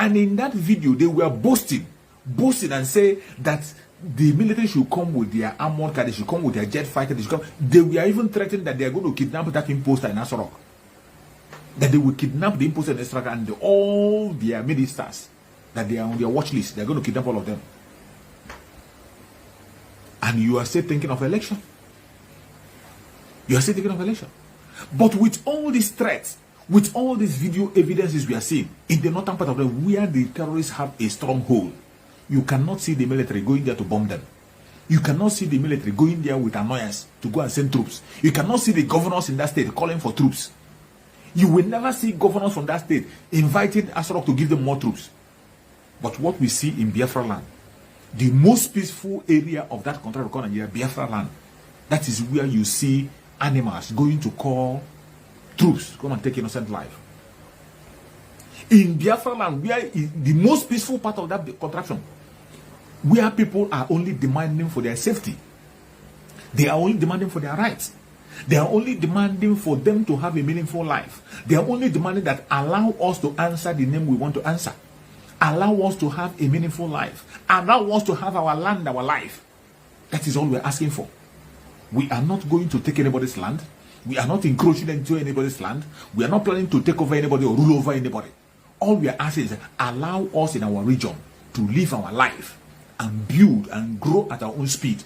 And in that video, they were boasting and say that the military should come with their armored car, they should come with their jet fighter, they should come. They were even threatening that they are going to kidnap that imposter in Aso Rock. That they will kidnap the imposter in Aso Rock and all their ministers that they are on their watch list. They are going to kidnap all of them. And you are still thinking of election. You are still thinking of election. But with all these threats, with all these video evidences we are seeing in the northern part of the where the terrorists have a stronghold, you cannot see the military going there to bomb them. You cannot see the military going there with annoyance to go and send troops. You cannot see the governors in that state calling for troops. You will never see governors from that state inviting Aso Rock to give them more troops. But what we see in Biafra land, the most peaceful area of that country called Nigeria, Biafra land, that is where you see animals going to call troops to come and take innocent life. In Biafra land, where is the most peaceful part of that contraption, where people are only demanding for their safety. They are only demanding for their rights. They are only demanding for them to have a meaningful life. They are only demanding that allow us to answer the name we want to answer. Allow us to have a meaningful life. Allow us to have our land, our life. That is all we're asking for. We are not going to take anybody's land. We are not encroaching into anybody's land. We are not planning to take over anybody or rule over anybody. All we are asking is allow us in our region to live our life and build and grow at our own speed.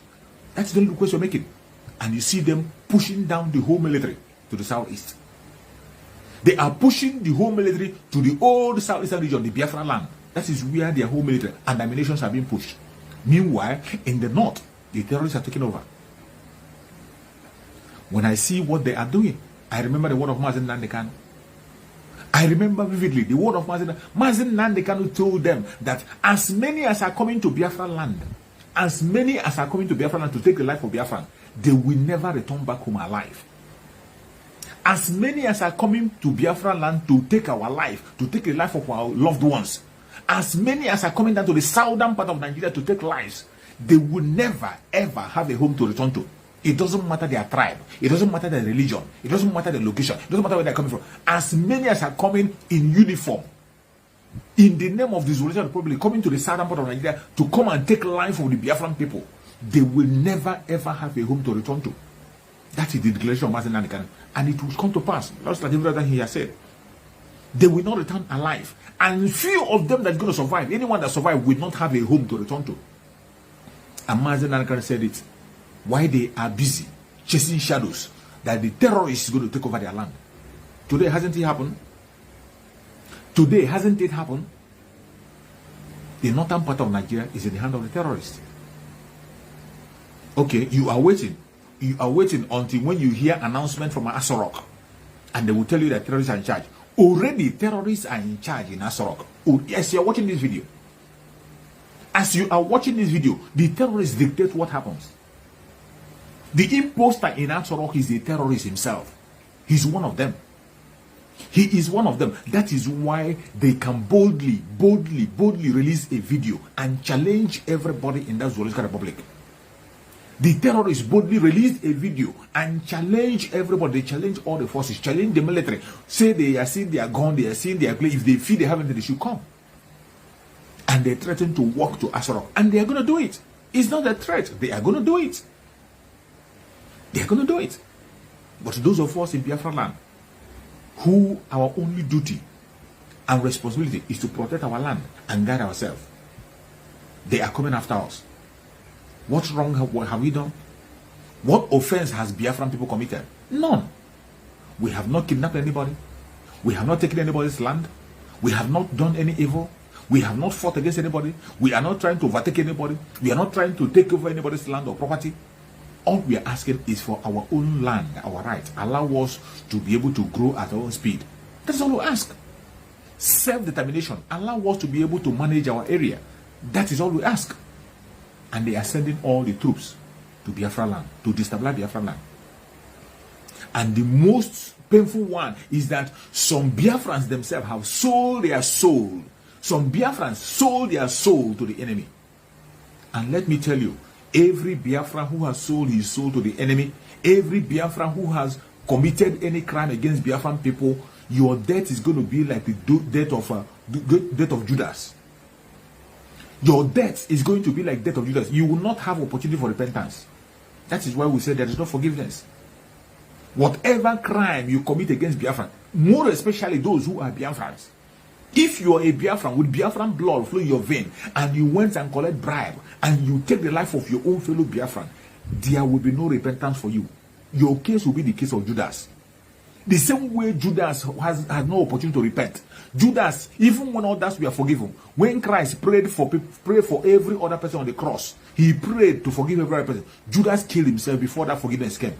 That's the only request we're making. And you see them pushing down the whole military to the southeast. They are pushing the whole military to the old southeastern region, the Biafra land. That is where their whole military and ammunitions are being pushed. Meanwhile, in the north, the terrorists are taking over. When I see what they are doing, I remember the word of Mazen Nandekanu. I remember vividly the word of Mazen Nandekanu told them that as many as are coming to Biafra land, as many as are coming to Biafra land to take the life of Biafra, they will never return back home alive. As many as are coming to Biafra land to take our life, to take the life of our loved ones, as many as are coming down to the southern part of Nigeria to take lives, they will never ever have a home to return to. It doesn't matter their tribe, it doesn't matter their religion, it doesn't matter their location, it doesn't matter where they're coming from. As many as are coming in uniform, in the name of the Zululand Republic, coming to the southern part of Nigeria to come and take life of the Biafran people, they will never ever have a home to return to. That is the declaration of Mazen Nandekanu. And it will come to pass, just like everything he has said. They will not return alive. And few of them that are going to survive, anyone that survives, will not have a home to return to. And Mazen Nandekanu said it. Why they are busy chasing shadows, that the terrorists is going to take over their land. Today, hasn't it happened? Today, hasn't it happened? The northern part of Nigeria is in the hand of the terrorists. Okay, you are waiting. You are waiting until when you hear announcement from Aso Rock, and they will tell you that terrorists are in charge. Already, terrorists are in charge in Aso Rock. Oh, yes, you are watching this video. As you are watching this video, the terrorists dictate what happens. The imposter in Aso Rock is a terrorist himself. He's one of them. He is one of them. That is why they can boldly release a video and challenge everybody in that Zoological Republic. The terrorists boldly released a video and challenge everybody. They challenge all the forces, challenge the military. Say they are seeing their gun, they are seeing their play. If they feel they haven't, they should come. And they threaten to walk to Aso Rock. And they are going to do it. It's not a threat. They are going to do it. They are going to do it. But those of us in Biafra land, who our only duty and responsibility is to protect our land and guide ourselves, they are coming after us. What wrong have we done? What offense has Biafran people committed? None. We have not kidnapped anybody. We have not taken anybody's land. We have not done any evil. We have not fought against anybody. We are not trying to overtake anybody. We are not trying to take over anybody's land or property. All we are asking is for our own land, our right. Allow us to be able to grow at our own speed. That's all we ask. Self-determination. Allow us to be able to manage our area. That is all we ask. And they are sending all the troops to Biafra land, to destabilize Biafra land. And the most painful one is that some Biafrans themselves have sold their soul. Some Biafrans sold their soul to the enemy. And let me tell you, every Biafran who has sold his soul to the enemy, every Biafran who has committed any crime against Biafran people, your death is going to be like the death of Judas. Your death is going to be like death of Judas. You will not have opportunity for repentance. That is why we say there is no forgiveness. Whatever crime you commit against Biafran, more especially those who are Biafrans, if you are a Biafran with Biafran blood flowing in your vein, and you went and collect bribe, and you take the life of your own fellow Biafran, there will be no repentance for you. Your case will be the case of Judas. The same way Judas has no opportunity to repent. Judas, even when others were forgiven, when Christ prayed for every other person on the cross, he prayed to forgive every other person. Judas killed himself before that forgiveness came.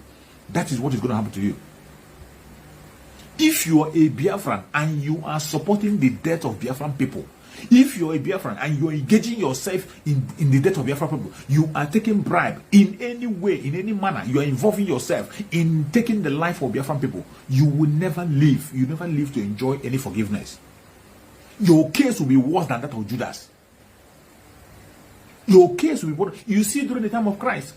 That is what is going to happen to you. If you are a Biafran and you are supporting the death of Biafran people, if you are a Biafran and you are engaging yourself in the death of Biafran people, you are taking bribe in any way, in any manner, you are involving yourself in taking the life of Biafran people, you will never live. You never live to enjoy any forgiveness. Your case will be worse than that of Judas. Your case will be worse. You see, during the time of Christ,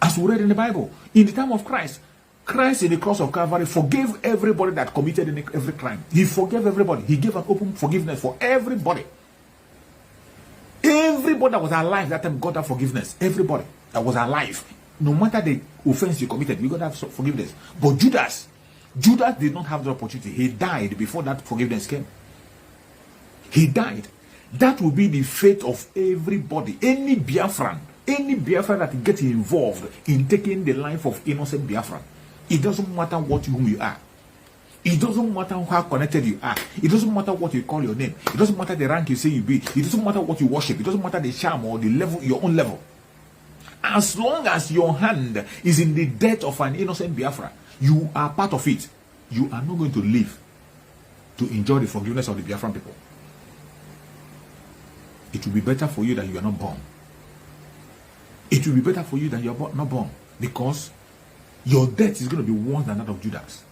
as we read in the Bible, in the time of Christ, Christ in the cross of Calvary forgave everybody that committed every crime. He forgave everybody. He gave an open forgiveness for everybody. Everybody that was alive that time got that forgiveness. Everybody that was alive, no matter the offense you committed, you got that forgiveness. But Judas did not have the opportunity. He died before that forgiveness came. He died. That will be the fate of everybody. Any Biafran that gets involved in taking the life of innocent Biafran. It doesn't matter whom you are. It doesn't matter how connected you are. It doesn't matter what you call your name. It doesn't matter the rank you say you be. It doesn't matter what you worship. It doesn't matter the charm or the level, your own level. As long as your hand is in the death of an innocent Biafra, you are part of it. You are not going to live to enjoy the forgiveness of the Biafran people. It will be better for you that you are not born. It will be better for you that you are not born, because your death is going to be worse than that of Judas.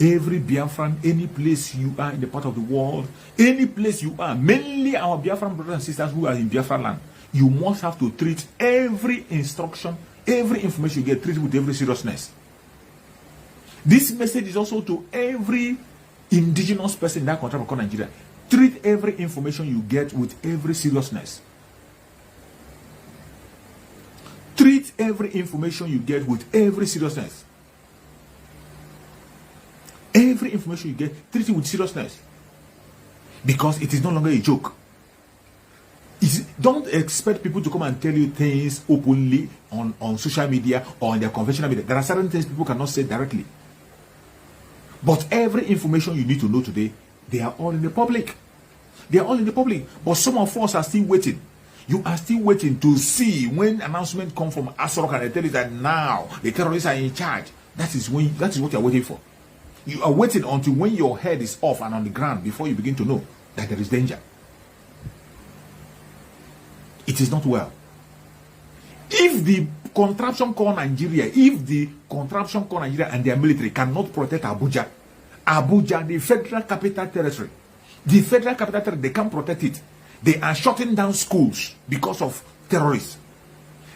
Every Biafran, any place you are in the part of the world, any place you are, mainly our Biafran brothers and sisters who are in Biafran land, you must have to treat every instruction, every information you get, treated with every seriousness. This message is also to every indigenous person in that country called Nigeria. Treat every information you get with every seriousness. Treat every information you get with every seriousness. Every information you get, treat it with seriousness. Because it is no longer a joke. Don't expect people to come and tell you things openly on social media or on their conventional media. There are certain things people cannot say directly. But every information you need to know today, they are all in the public. They are all in the public. But some of us are still waiting. You are still waiting to see when announcement come from Asorok and they tell you that now the terrorists are in charge. That is what you are waiting for. You are waiting until when your head is off and on the ground before you begin to know that there is danger. It is not well. If the contraption called Nigeria, and their military cannot protect Abuja, the federal capital territory, they can't protect it. They are shutting down schools because of terrorists.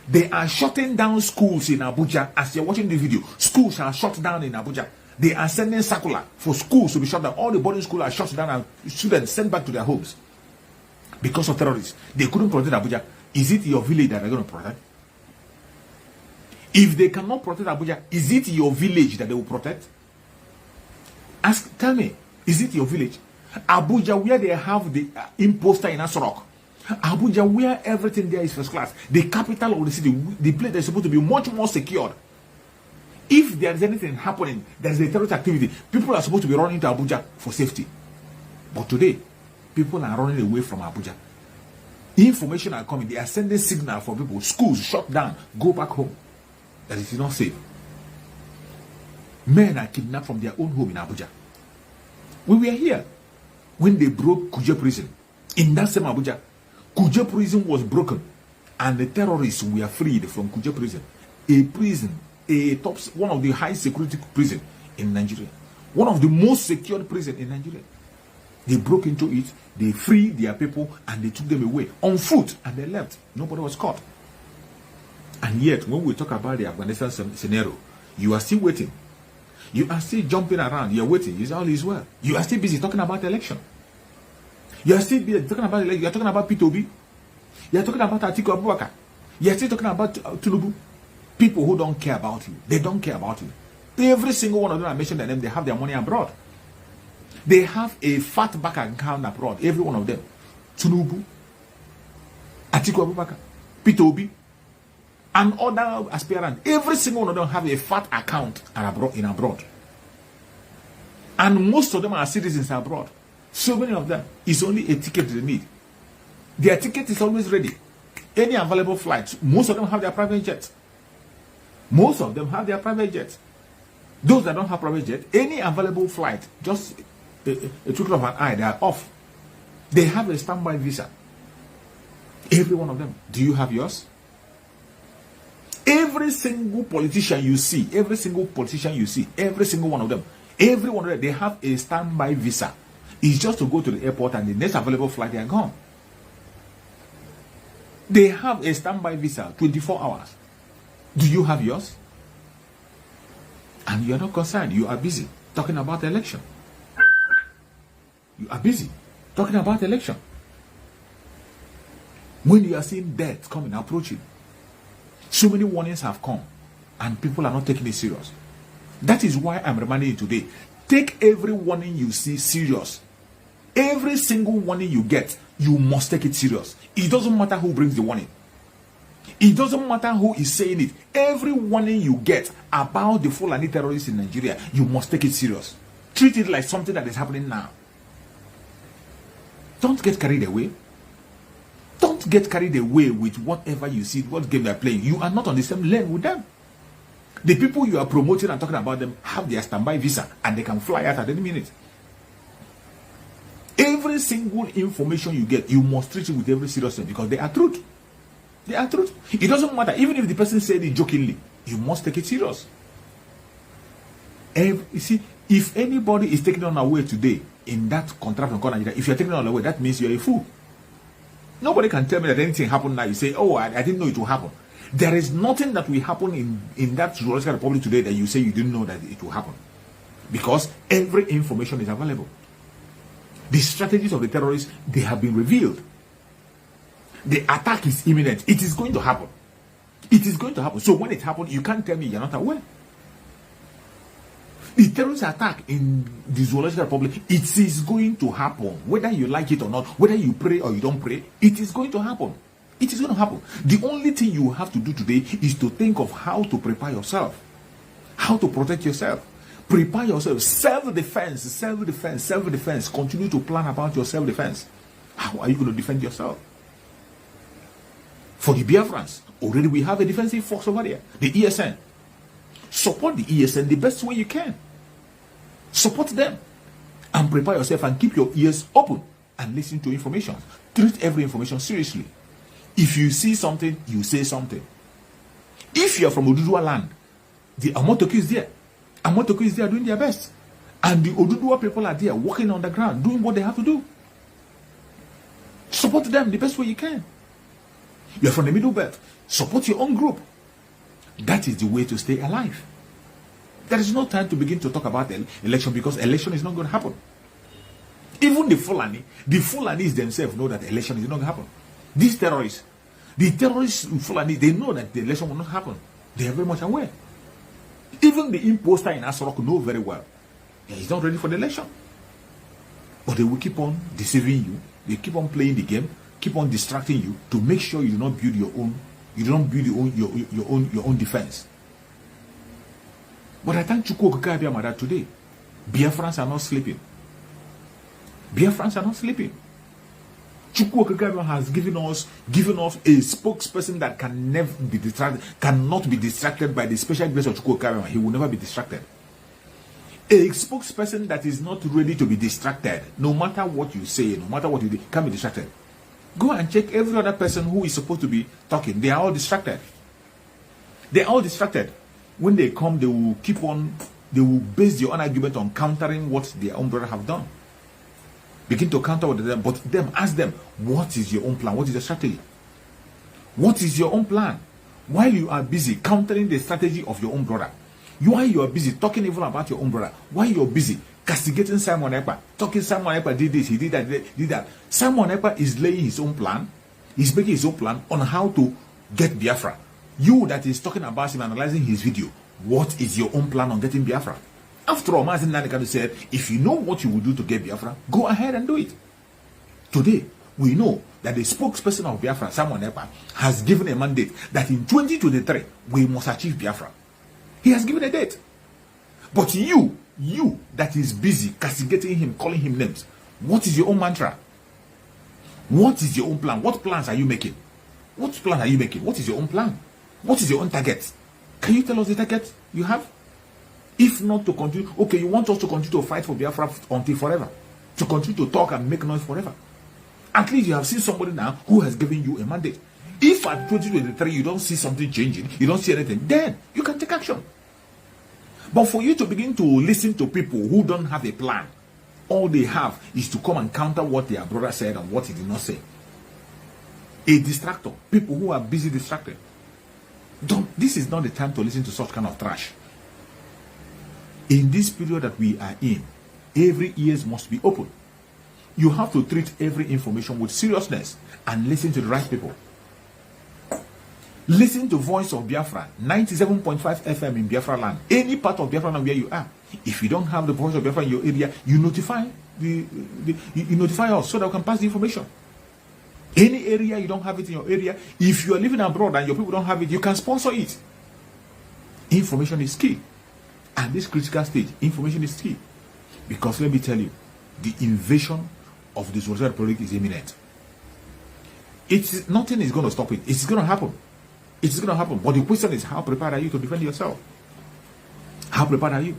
They are shutting down schools in Abuja. As you're watching the video, schools are shut down in Abuja. They are sending circular for schools to be shut down. All the boarding schools are shut down and students sent back to their homes because of terrorists. They couldn't protect Abuja. Is it your village that they're going to protect? If they cannot protect Abuja, is it your village that they will protect? Tell me, is it your village? Abuja, where they have the imposter in Asorok. Abuja, where everything there is first class. The capital of the city, the place that is supposed to be much more secured. If there is anything happening, there is a terrorist activity, people are supposed to be running to Abuja for safety. But today, people are running away from Abuja. Information are coming. They are sending signal for people. Schools shut down. Go back home. That it is not safe. Men are kidnapped from their own home in Abuja. We were here when they broke Kuje prison. In that same Abuja, Kuje prison was broken. And the terrorists were freed from Kuje prison. A prison, one of the high security prison in Nigeria. One of the most secured prison in Nigeria. They broke into it, they freed their people, and they took them away on foot, and they left. Nobody was caught. And yet, when we talk about the Afghanistan scenario, you are still waiting You are still jumping around. You're waiting. It's all is well. You are still busy talking about election. You are still busy talking about election. You are talking about P2B. You are talking about Atiku Abubakar. You are still talking about Tinubu. People who don't care about you. They don't care about you. Every single one of them I mentioned their name, they have their money abroad. They have a fat bank account abroad. Every one of them. Tinubu, Atiku Abubakar, P2B, and other aspirants. Every single one of them have a fat account abroad. And most of them are citizens abroad. So many of them, it's only a ticket they need. Their ticket is always ready. Any available flights, most of them have their private jets. Most of them have their private jets. Those that don't have private jet, any available flight, just a twinkle of an eye, they are off. They have a standby visa. Every one of them. Do you have yours? Every single politician you see, every single one of them, they have a standby visa. It's just to go to the airport and the next available flight, they are gone. They have a standby visa, 24 hours. Do you have yours? And you are not concerned. You are busy talking about the election. You are busy talking about the election. When you are seeing death coming, approaching, so many warnings have come and people are not taking it serious. That is why I'm reminding you today. Take every warning you see serious. Every single warning you get, you must take it serious. It doesn't matter who brings the warning. It doesn't matter who is saying it. Every warning you get about the Fulani terrorists in Nigeria, you must take it serious. Treat it like something that is happening now. Don't get carried away. Don't get carried away with whatever you see, what game they're playing. You are not on the same lane with them. The people you are promoting and talking about them have their standby visa and they can fly out at any minute. Every single information you get, you must treat it with every seriousness because they are truth. They are truth. It doesn't matter. Even if the person said it jokingly, you must take it serious. You see, if anybody is taking on away today in that contract from Nigeria, if you're taking on away, that means you're a fool. Nobody can tell me that anything happened now. You say, oh, I didn't know it will happen. There is nothing that will happen in that Zoological Republic today that you say you didn't know that it will happen. Because every information is available. The strategies of the terrorists, they have been revealed. The attack is imminent. It is going to happen. It is going to happen. So when it happens, you can't tell me you're not aware. The terrorist attack in the Zoological Republic, it is going to happen. Whether you like it or not, whether you pray or you don't pray, it is going to happen. It is going to happen. The only thing you have to do today is to think of how to prepare yourself. How to protect yourself. Prepare yourself. Self-defense, self-defense, self-defense. Continue to plan about your self-defense. How are you going to defend yourself? For the Biafrans, already we have a defensive force over there. The ESN. Support the ESN the best way you can. Support them. And prepare yourself and keep your ears open and listen to information. Treat every information seriously. If you see something, you say something. If you are from Oduduwa land, the Amotoku is there. Amotoku is there doing their best. And the Oduduwa people are there walking on the ground, doing what they have to do. Support them the best way you can. You are from the Middle Belt. Support your own group. That is the way to stay alive. There is no time to begin to talk about the election because election is not going to happen. Even the Fulanis themselves know that the election is not going to happen. These terrorists, the terrorists Fulani, they know that the election will not happen. They are very much aware. Even the imposter in Asorok know very well. He's not ready for the election. But they will keep on deceiving you. They keep on playing the game, keep on distracting you to make sure you do not build your own. You don't build your own defense. But I thank Chukwu Okike Abiama that today, Biafrans are not sleeping. Biafrans are not sleeping. Chukwu Okike Abiama has given us a spokesperson that can never be distracted, cannot be distracted by the special grace of Chukwu Okike Abiama. He will never be distracted. A spokesperson that is not ready to be distracted, no matter what you say, no matter what you do, can be distracted. Go and check every other person who is supposed to be talking. They are all distracted. They are all distracted. When they come, they will base their own argument on countering what their own brother have done. Begin to counter with them, but ask them, what is your own plan? What is your strategy? What is your own plan? While you are busy countering the strategy of your own brother, Why you are busy talking even about your own brother? Why you are busy castigating Simon Ekpa? Talking Simon Ekpa did this, he did that, did that. Simon Ekpa is laying his own plan. He's making his own plan on how to get Biafra. You that is talking about him, analyzing his video, what is your own plan on getting Biafra? After all, Mazin Nanikadu said, if you know what you will do to get Biafra, go ahead and do it. Today, we know that the spokesperson of Biafra, Simon Ekpa, has given a mandate that in 2023, we must achieve Biafra. He has given a date. But you that is busy castigating him, calling him names, what is your own mantra? What is your own plan? What plans are you making? What plan are you making? What is your own plan? What is your own target? Can you tell us the target you have? If not to continue, okay, you want us to continue to fight for Biafra until forever, to continue to talk and make noise forever. At least you have seen somebody now who has given you a mandate. If at 2023 you don't see something changing, you don't see anything, then you can take action. But for you to begin to listen to people who don't have a plan, all they have is to come and counter what their brother said and what he did not say. A distractor, people who are busy distracted. This is not the time to listen to such kind of trash. In this period that we are in, every ears must be open. You have to treat every information with seriousness and listen to the right people. Listen to Voice of Biafra, 97.5 FM in Biafra land. Any part of Biafra land where you are. If you don't have the Voice of Biafra in your area, you notify you notify us so that we can pass the information. Any area you don't have it in your area, if you are living abroad and your people don't have it, you can sponsor it. Information is key. At this critical stage, information is key. Because let me tell you, the invasion of the Social Republic is imminent. Nothing is going to stop it. It's going to happen. It's going to happen. But the question is, how prepared are you to defend yourself? How prepared are you?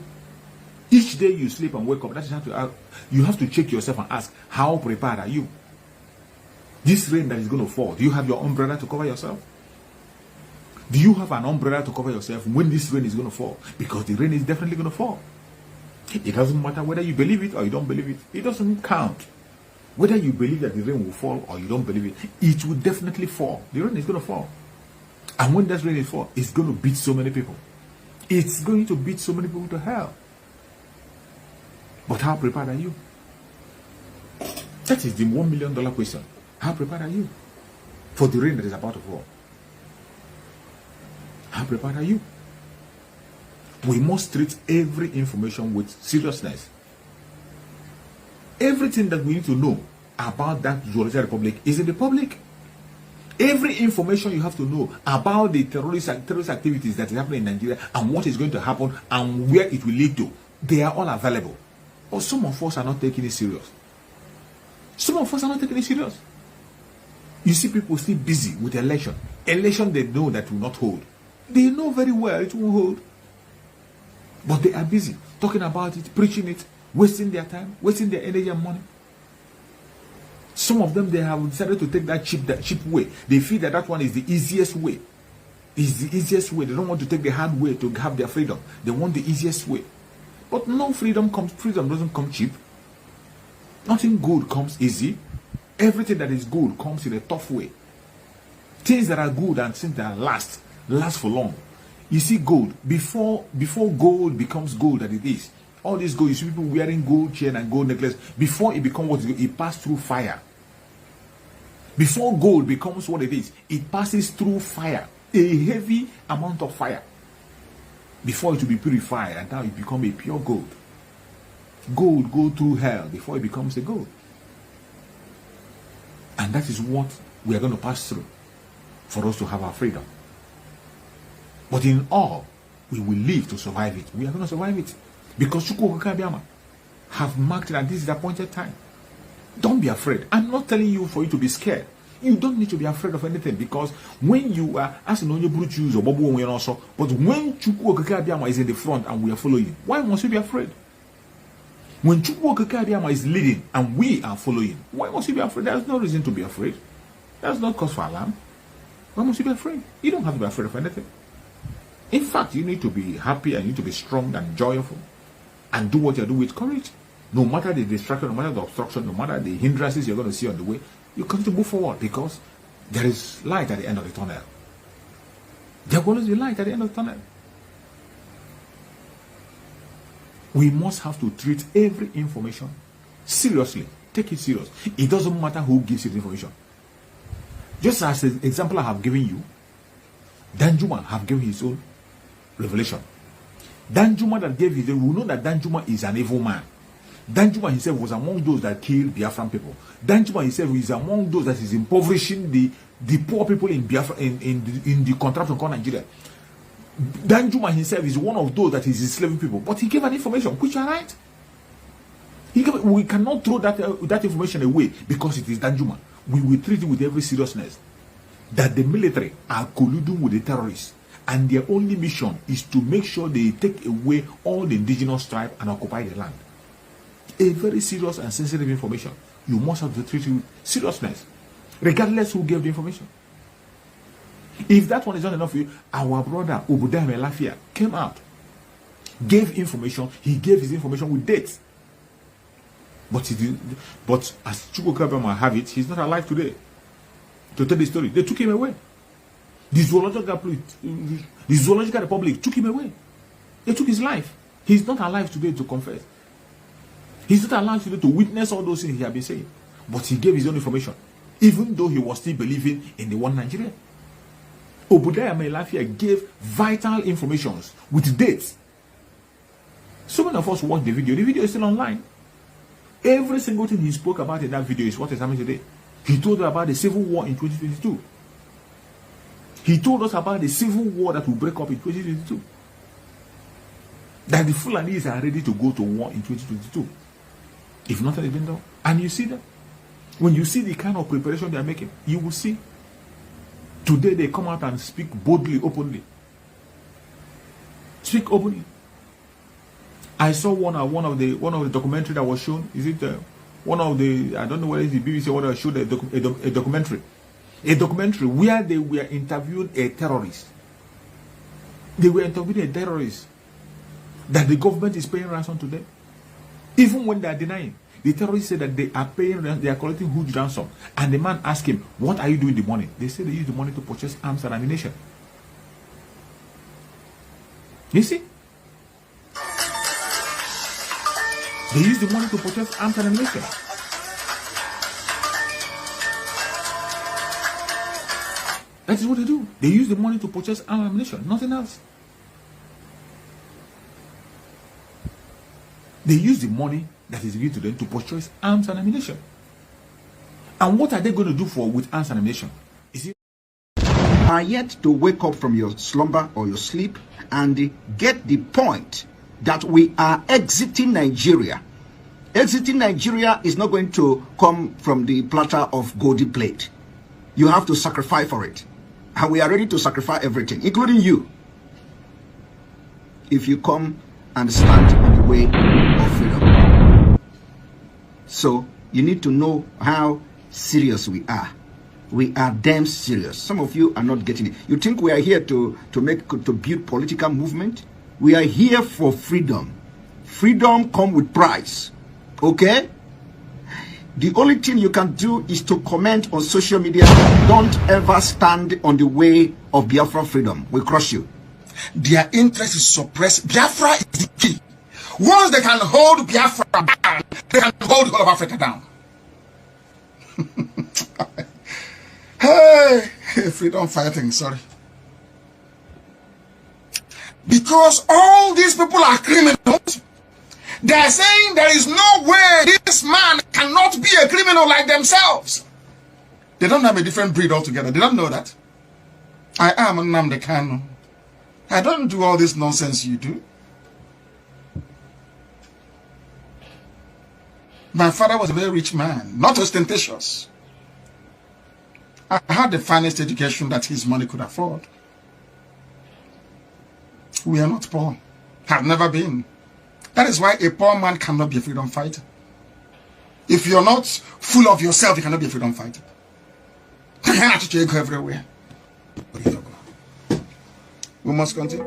Each day you sleep and wake up, that is how you have to check yourself and ask, how prepared are you? This rain that is going to fall, do you have your umbrella to cover yourself? Do you have an umbrella to cover yourself when this rain is going to fall? Because the rain is definitely going to fall. It doesn't matter whether you believe it or you don't believe it. It doesn't count. Whether you believe that the rain will fall or you don't believe it, it will definitely fall. The rain is going to fall. And when that rain is fall, it's going to beat so many people. It's going to beat so many people to hell. But how prepared are you? That is the $1 million question. How prepared are you for the rain that is about to fall? How prepared are you? We must treat every information with seriousness. Everything that we need to know about that Zoological Republic is in the public. Every information you have to know about the terrorist activities that is happening in Nigeria and what is going to happen and where it will lead to, they are all available. But some of us are not taking it serious. Some of us are not taking it serious. You see people still busy with election. Election they know that will not hold. They know very well it won't hold. But they are busy talking about it, preaching it, wasting their time, wasting their energy and money. Some of them, they have decided to take that cheap way. They feel that that one is the easiest way. It's the easiest way. They don't want to take the hard way to have their freedom. They want the easiest way. But no freedom doesn't come cheap. Nothing good comes easy. Everything that is good comes in a tough way. Things that are good and things that last for long. You see gold, before gold becomes gold that it is, all this gold, you see people wearing gold chain and gold necklace, before it becomes what it passed through fire. Before gold becomes what it is, it passes through fire, a heavy amount of fire, before it will be purified, and now it becomes a pure gold. Gold go through hell before it becomes a gold. And that is what we are going to pass through for us to have our freedom. But in all, we will live to survive it. We are going to survive it. Because Chukwu Okakabiama have marked it, and this is the appointed time. Don't be afraid. I'm not telling you for you to be scared. You don't need to be afraid of anything, because when you are asking on your brute Jews or Bobo and also, but when Chukwu Okakabiama is in the front and we are following, why must we be afraid? When Chukwu Okakabiama is leading and we are following, why must you be afraid? There's no reason to be afraid. That's not cause for alarm. Why must you be afraid? You don't have to be afraid of anything. In fact, you need to be happy and you need to be strong and joyful and do what you do with courage. No matter the distraction, no matter the obstruction, no matter the hindrances you're going to see on the way, you continue to move forward, because there is light at the end of the tunnel. There will always be light at the end of the tunnel. We must have to treat every information seriously. Take it serious. It doesn't matter who gives you the information. Just as an example I have given you, Danjuma have given his own revelation. Danjuma that gave his own, we know that Danjuma is an evil man. Danjuma himself was among those that killed Biafran people. Danjuma himself is among those that is impoverishing the poor people in Biafra, in the contraption called Nigeria. Danjuma himself is one of those that is enslaving people, but he gave an information which are right. We cannot throw that information away because it is Danjuma. We will treat it with every seriousness. That the military are colluding with the terrorists, and their only mission is to make sure they take away all the indigenous tribe and occupy the land. A very serious and sensitive information. You must have to treat it with seriousness, regardless who gave the information. If that one is not enough for you, our brother Abuja Overrun came out, gave information. He gave his information with dates. But as Chukwuka might have it, he's not alive today to tell the story. They took him away. The Zoological Republic took him away. They took his life. He's not alive today to confess. He's not alive today to witness all those things he had been saying. But he gave his own information, even though he was still believing in the one Nigeria. Obuda Overrun gave vital information with dates. So many of us watched the video. The video is still online. Every single thing he spoke about in that video is what is happening today. He told us about the civil war in 2022. He told us about the civil war that will break up in 2022. That the Fulanis are ready to go to war in 2022. If nothing has been done. And you see that. When you see the kind of preparation they are making, you will see. Today they come out and speak boldly, openly. Speak openly. I saw one of the documentary that was shown. Is it one of the, I don't know whether it's the BBC or what, showed a documentary. A documentary where they were interviewing a terrorist. They were interviewing a terrorist that the government is paying ransom to them. Even when they are denying, the terrorists say that they are paying, they are collecting huge ransom. And the man asked him, what are you doing with the money? They say they use the money to purchase arms and ammunition. You see? They use the money to purchase arms and ammunition. That is what they do. They use the money to purchase arms and ammunition, nothing else. They use the money that is given to them to purchase arms and ammunition. And what are they going to do with arms and ammunition? Is it are yet to wake up from your slumber or your sleep and get the point that we are exiting Nigeria. Exiting Nigeria is not going to come from the platter of goldy plate. You have to sacrifice for it. And we are ready to sacrifice everything, including you, if you come and stand in the way of freedom. So you need to know how serious we are. We are damn serious. Some of you are not getting it. You think we are here to build political movement? We are here for freedom. Freedom comes with price. Okay? The only thing you can do is to comment on social media. Don't ever stand on the way of Biafra freedom. We'll crush you. Their interest is suppressed. Biafra is the key. Once they can hold Biafra down, they can hold all of Africa down. Hey, freedom fighting, sorry. Because all these people are criminals. They are saying there is no way this man cannot be a criminal like themselves. They don't have a different breed altogether. They don't know that. I am Nnamdi Kanu. I don't do all this nonsense you do. My father was a very rich man, not ostentatious. I had the finest education that his money could afford. We are not poor. Have never been. That is why a poor man cannot be a freedom fighter. If you're not full of yourself, you cannot be a freedom fighter. You go everywhere. We must continue.